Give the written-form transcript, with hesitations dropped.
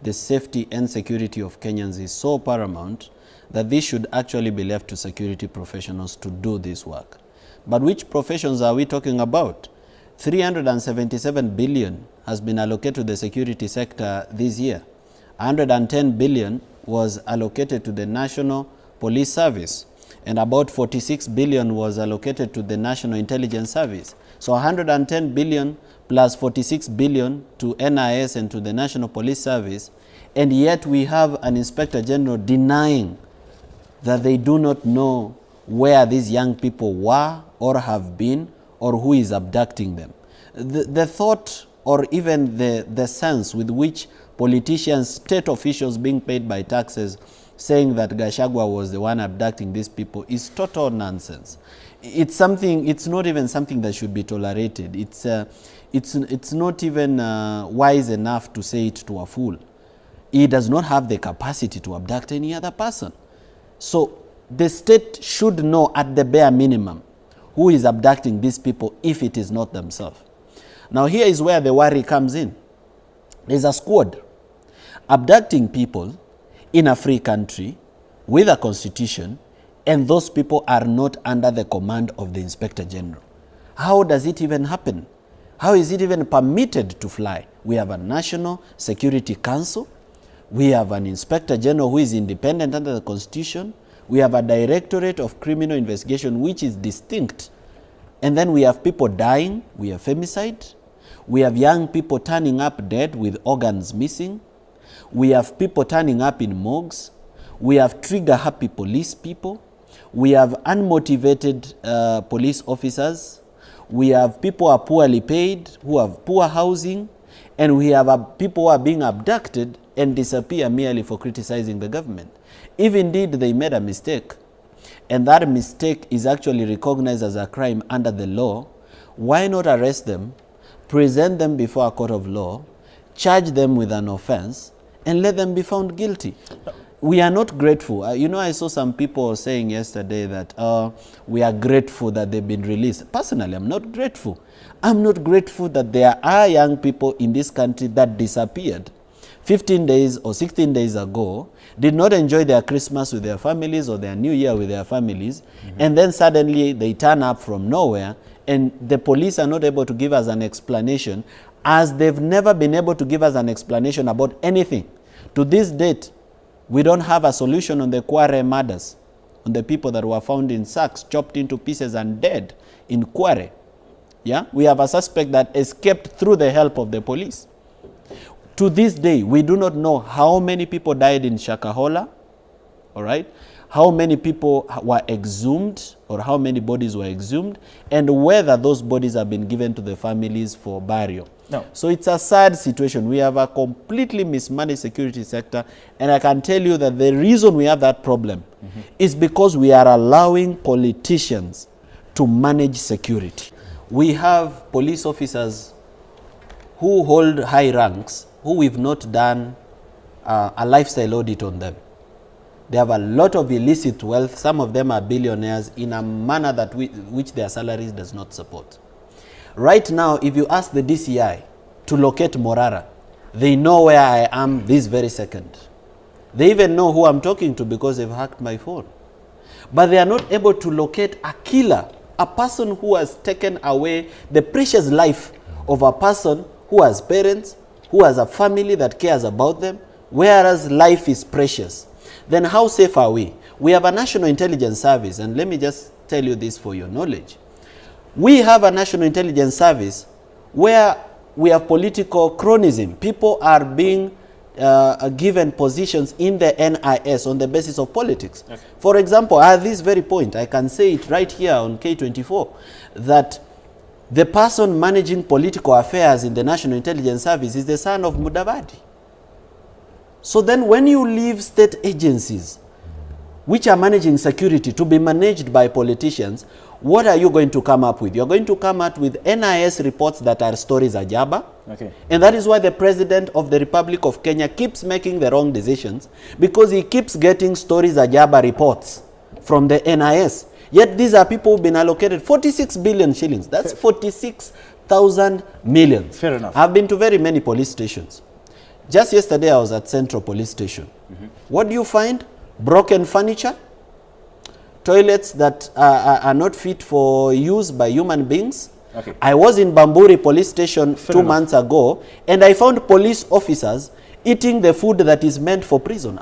the safety and security of Kenyans is so paramount that this should actually be left to security professionals to do this work. But which professions are we talking about? 377 billion has been allocated to the security sector this year. 110 billion was allocated to the National Police Service, and about 46 billion was allocated to the National Intelligence Service. So 110 billion plus 46 billion to NIS and to the National Police Service, and yet we have an Inspector General denying that they do not know where these young people were or have been or who is abducting them. The thought or even the sense with which politicians, state officials being paid by taxes, saying that Gachagua was the one abducting these people is total nonsense. It's something, it's not even something that should be tolerated. It's not even wise enough to say it to a fool. He does not have the capacity to abduct any other person. So the state should know at the bare minimum who is abducting these people if it is not themselves. Now here is where the worry comes in. There's a squad abducting people in a free country with a constitution, and those people are not under the command of the Inspector General. How does it even happen? How is it even permitted to fly? We have a National Security Council. We have an Inspector General who is independent under the Constitution. We have a Directorate of Criminal Investigation which is distinct. And then we have people dying. We have femicide. We have young people turning up dead with organs missing. We have people turning up in morgues. We have trigger-happy police people. We have unmotivated police officers. We have people who are poorly paid, who have poor housing. And we have people who are being abducted and disappear merely for criticizing the government. If indeed they made a mistake, and that mistake is actually recognized as a crime under the law, why not arrest them, present them before a court of law, charge them with an offense, and let them be found guilty? We are not grateful. You know, I saw some people saying yesterday that we are grateful that they've been released. Personally, I'm not grateful. I'm not grateful that there are young people in this country that disappeared 15 days or 16 days ago, did not enjoy their Christmas with their families or their New Year with their families, and then suddenly they turn up from nowhere, and the police are not able to give us an explanation, as they've never been able to give us an explanation about anything. To this date, we don't have a solution on the Kware murders, on the people that were found in sacks, chopped into pieces and dead in Kware. Yeah? We have a suspect that escaped through the help of the police. To this day, we do not know how many people died in Shakahola, all right? How many people were exhumed, or how many bodies were exhumed, and whether those bodies have been given to the families for burial. No. So it's a sad situation. We have a completely mismanaged security sector, and I can tell you that the reason we have that problem is because we are allowing politicians to manage security. We have police officers who hold high ranks who we've not done a lifestyle audit on them. They have a lot of illicit wealth. Some of them are billionaires in a manner that which their salaries does not support. Right now, if you ask the DCI to locate Morara, they know where I am this very second. They even know who I'm talking to because they've hacked my phone. But they are not able to locate a killer, a person who has taken away the precious life of a person who has parents, who has a family that cares about them, whereas life is precious. Then how safe are we? We have a National Intelligence Service, and let me just tell you this for your knowledge. We have a National Intelligence Service where we have political cronyism. People are being given positions in the NIS on the basis of politics. Okay. For example, at this very point, I can say it right here on K24, that the person managing political affairs in the National Intelligence Service is the son of Mudavadi. So then when you leave state agencies which are managing security to be managed by politicians, what are you going to come up with? You're going to come out with NIS reports that are stories ajaba. Okay. And that is why the President of the Republic of Kenya keeps making the wrong decisions, because he keeps getting stories ajaba reports from the NIS. Yet these are people who've been allocated 46 billion shillings. That's 46,000 millions. Fair enough. I've been to very many police stations. Just yesterday I was at Central Police Station. What do you find? Broken furniture, toilets that are not fit for use by human beings. Okay. I was in Bamburi Police Station 2 months ago, and I found police officers eating the food that is meant for prisoners.